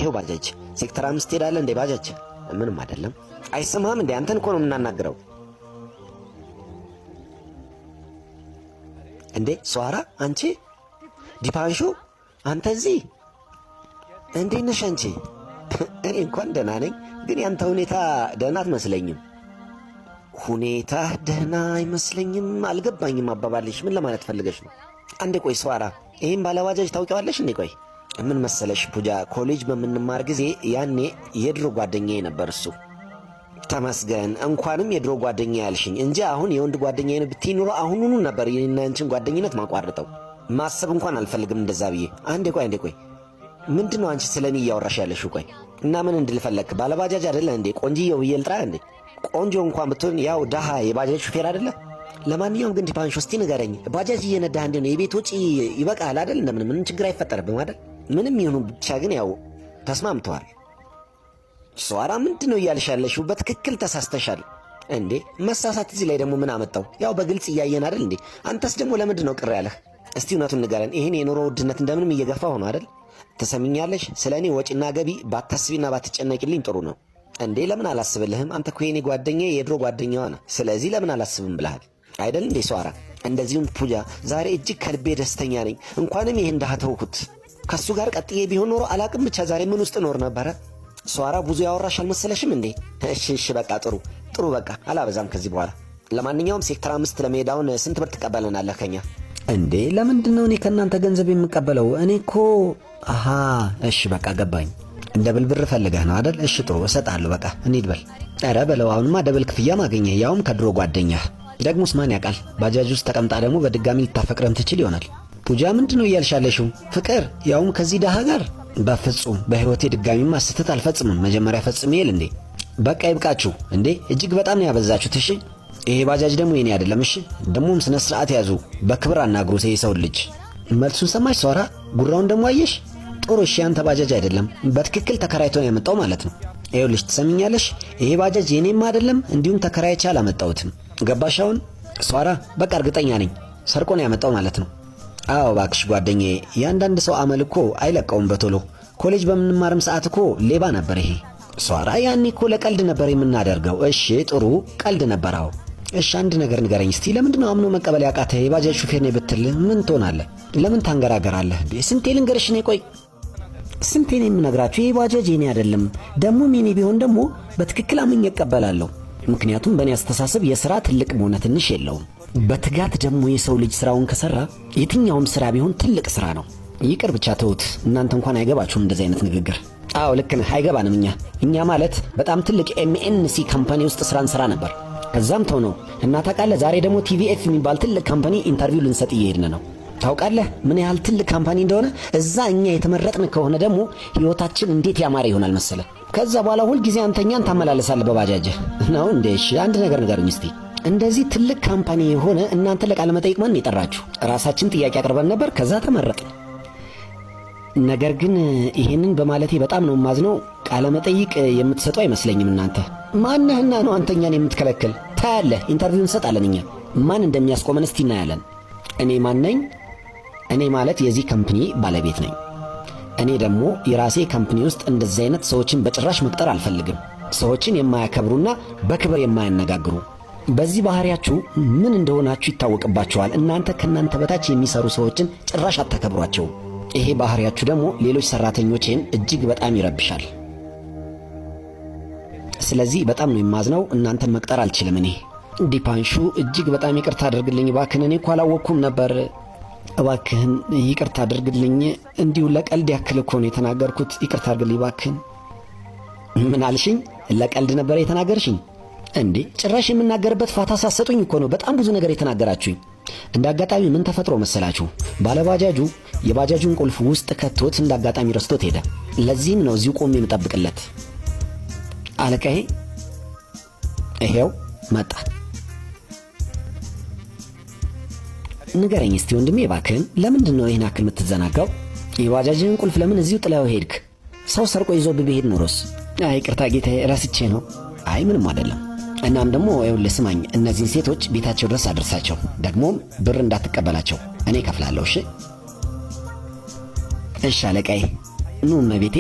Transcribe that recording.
ይሄው ባጃጅ ሴክተር 5 ሄዳለ እንዴ ባጃጅ ምንም አይደለም አይሰማም እንዴ አንተን እኮ ነው የምናናግረው እንዴ ሷራ አንቺ ዲፓንሾ አንተ እዚህ እንዴ ነሽ አንቺ እኔ እንኳን ደህና ነኝ ግን ያንተ ሁኔታ ደህና አትመስለኝም ሁኔታ ደህና አይመስለኝም አልገባኝም አባባልሽ ምን ለማለት ፈልገሽ ነው አንዴ ቆይ ሷራ ይሄን ባለባጃጅ ታውቂዋለሽ እንዴ ቆይ ምን መሰለሽ ፑጃ ኮሌጅ በምንማር ጊዜ ያኔ የድሮ ጓደኛዬ ነበር እሱ ተመስገን እንኳንም የድሮ ጓደኛ ያልሽኝ እንጂ አሁን የወንድ ጓደኛዬ ነው ብትይ ኑሮ አሁኑኑ ነበር የኔና አንቺን ጓደኝነት ማቋርጠው ማሰብ እንኳን አልፈልግም እንደዛ ብዬ አንዴ ቆይ ምንድነው አንቺ ስለኔ እያወራሽ ያለሽው ቆይ እና ምን እንድልፈለክ ባለባጃጅ አይደለ እንዴ ቆንጂዬው ይልጥራ እንዴ ቆንጆ እንኳን ብትሆን ያው ደሃ የባጃጅ ሹፌር አይደለ ለማንኛውም ግን ዲፓንሾ እስቲ ንገረኝ ባጃጅ እየነዳህ እንዴ ነው የቤት ወጪ ይበቃል አይደል እንደምን ምንም ችግር አይፈጠርብም አይደል ምንም ይሁን ብቻ ግን ያው ተስማምተዋል ሷራ ምንድነው እያልሻለሽው በትክክል ተሳስተሻል እንዴ መሳሳት እዚህ ላይ ደግሞ ምን አመጣው ያው በግልጽ እያየን አይደል እንዴ አንተስ ደግሞ ለምንድነው ቅር ያለህ እስቲ እውነቱን ንገረን ይሄን የኑሮ ውድነት እንደምንም እየገፋ ሆኖ አይደል ተሰሚኛለሽ ስለኔ ወጪና ገቢ ባታስቢና ባትጨነቂልኝ ጥሩ ነው እንዴ ለምን አላስብልህም አንተ እኮ የኔ ጓደኛዬ የድሮ ጓደኛዋ ነህ ስለዚህ ለምን አላስብም ብለሃል አይደል እንዴ ሷራ እንደዚሁም ፑጃ ዛሬ እጅግ ከልቤ ደስተኛ ነኝ እንኳንም ይሄን ዳህ ተውኩት ከሱ ጋር ቀጥዬ ቢሆን ኖሮ አላቅም ብቻ ዛሬ ምን ውስጥ ኖር ነበረ ሷራ ብዙ ያወራሽ አልመሰለሽም እንዴ እሺ በቃ ጥሩ በቃ አላበዛም ከዚህ በኋላ ለማንኛውም ሴክተር 5 ለመሄዳውን ስንት ብር ትቀበለናለህ ከኛ እንዴ ለምንድነው እኔ ከናንተ ገንዘብ የምቀበለው እኔ እኮ አሃ እሺ በቃ ገባኝ እንደ ብር ፈልገህ ነው አይደል እሺ ጥሩ እሰጣለሁ በቃ እንሂድ በል ኧረ በለው አሁንማ ደብል ክፍያ ማገኘህ ያውም ከድሮ ጓደኛህ ደግሞስ ማን ያውቃል ባጃጅ ውስጥ ተቀምጣ ደግሞ በድጋሚ ልታፈቅረም ትችል ይሆናል ፑጃ ምንድነው እያልሻለሽው ፍቅር ያውም ከዚህ ደሃ ጋር በፍጹም በህይወቴ ድጋሚ ማስተት አልፈጽምም መጀመሪያ ፈጽሜ ይል እንዴ በቃ ይብቃችሁ እንዴ እጅግ በጣም ነው ያበዛችሁት እሺ ይሄ ባጃጅ ደግሞ የኔ አይደለም እሺ ደሞም ስነ ስርዓት ያዙ በክብር አናግሩ ሰው ልጅ መልሱን ሰማሽ ሷራ ጉራውን ደግሞ አየሽ ጥሩ እሺ አንተ ባጃጅ አይደለም በትክክል ተከራይቶ ነው ያመጣው ማለት ነው ይኸውልሽ ትሰሚኛለሽ ይሄ ባጃጅ የኔም አይደለም እንዲሁም ተከራይቼ አላመጣሁትም ገባሻውን ሷራ በቃ እርግጠኛ ነኝ ሰርቆ ነው ያመጣው ማለት ነው አዎ ባክሽ ጓደኛዬ ያንዳንድ ሰው አመል እኮ አይለቀውም በቶሎ ኮሌጅ በምንማርም ሰዓት እኮ ሌባ ነበር ይሄ ሷራ ያኔ እኮ ለቀልድ ነበር የምናደርገው እሺ ጥሩ ቀልድ ነበር አዎ እሺ አንድ ነገር ንገረኝ እስቲ ለምንድነው አምኖ መቀበል ያቃተህ የባጃጅ ሹፌር ነኝ ብትል ምን ትሆናለህ ለምን ታንገራገራለህ ስንቴ ልንገርሽ ነኝ ቆይ ስንቴ ነው የምነግራችሁ ይሄ ባጃጅ የኔ አይደለም ደግሞ የኔ ቢሆን ደግሞ በትክክል አምኜ እቀበላለሁ ምክንያቱም በእኔ አስተሳሰብ የሥራ ትልቅ መሆን ትንሽ የለውም በትጋት ደግሞ የሰው ልጅ ስራውን ከሰራ የትኛውም ስራ ቢሆን ትልቅ ስራ ነው ይቅር ብቻ ተውት እናንተ እንኳን አይገባችሁም እንደዚህ አይነት ንግግር አዎ ልክ ነህ አይገባንም እኛ ማለት በጣም ትልቅ ኤምኤንሲ ካምፓኒ ውስጥ ስራ እንሰራ ነበር ከዛም ተው ነው እና ታውቃለህ ዛሬ ደግሞ ቲቪኤፍ የሚባል ትልቅ ካምፓኒ ኢንተርቪው ልንሰጥ እየሄድን ነው ታውቃለህ ምን ያህል ትልቅ ካምፓኒ እንደሆነ እዛ እኛ የተመረጥን ከሆነ ደግሞ ህይወታችን እንዴት ያማረ ይሆናል መሰለ ከዛ በኋላ ሁሉ ጊዜ አንተኛን ታመላለሳለህ በባጃጅ ነው እንዴ እሺ አንድ ነገር ንገሩኝ እስቲ እንደዚህ ትልቅ ካምፓኒ የሆነ እናንተ ለቃለ መጠይቅ ማን ይጠራችሁ ራሳችን ጥያቄ አቅርበን ነበር ከዛ ተመረጥን ነገር ግን ይሄንን በማለቴ በጣም ነው ማዝነው ቃለ መጠይቅ የምትሰጡ አይመስለኝም እናንተ ማንነህና ነው አንተኛን የምትከለክል ታያለህ ኢንተርቪው እንሰጣለን እኛ ማን እንደሚያስቆመን እስቲ እናያለን እኔ ማን ነኝ እኔ ማለት የዚህ ካምፓኒ ባለቤት ነኝ እኔ ደግሞ የራሴ ካምፓኒ ውስጥ እንደዚህ አይነት ሰዎችን በጭራሽ መቅጠር አልፈልግም ሰዎችን የማያከብሩና በክብር የማያነጋግሩ በዚህ ባህሪያችሁ ምን እንደሆናችሁ ይታወቅባችኋል እናንተ ከናንተ በታች የሚሰሩ ሰዎችን ጭራሽ አታከብሯቸው ይሄ ባህሪያችሁ ደግሞ ሌሎች ሰራተኞችን እጅግ በጣም ይረብሻል ስለዚህ በጣም ነው የማዝነው እናንተን መቅጠር አልችልም እኔ ዲፓንሹ እጅግ በጣም ይቅርታ አድርግልኝ እባክህን እኔ እኮ አላወቅኩም ነበር እባክህን ይቅርታ አድርግልኝ እንዲሁ ለቀልድ ያክል እኮ ነው የተናገርኩት ይቅርታ አድርግልኝ እባክህን ምን አልሽኝ ለቀልድ ነበር የተናገርሽኝ እንዴ ጭራሽ የምናገርበት ፋታ ሳሰጡኝ እኮ ነው በጣም ብዙ ነገር የተናገራችሁኝ እንዳጋጣሚ ምን ተፈጥሮ መሰላችሁ ባለባጃጁ የባጃጁን ቁልፍ ውስጥ ከቶት እንዳጋጣሚ ረስቶት ሄደ ለዚህም ነው እዚሁ ቆሜ የምጠብቅለት አለቃዬ ይሄው መጣ ንገረኝ እስቲ ወንድሜ እባክህን ለምንድነው ይሄን አክል የምትዘናጋው የባጃጅን ቁልፍ ለምን እዚሁ ጥላው ሄድክ ሰው ሰርቆ ይዞ ቢሄድ ኖሮስ አይ ይቅርታ ጌታዬ ረስቼ ነው አይ ምንም አይደለም እናም ደግሞ ይኸውልህ ስማኝ እነዚህን ሴቶች ቤታቸው ድረስ አድርሳቸው ደግሞም ብር እንዳትቀበላቸው እኔ ከፍላለሁ እሺ አለቃዬ ኑ መቤቴ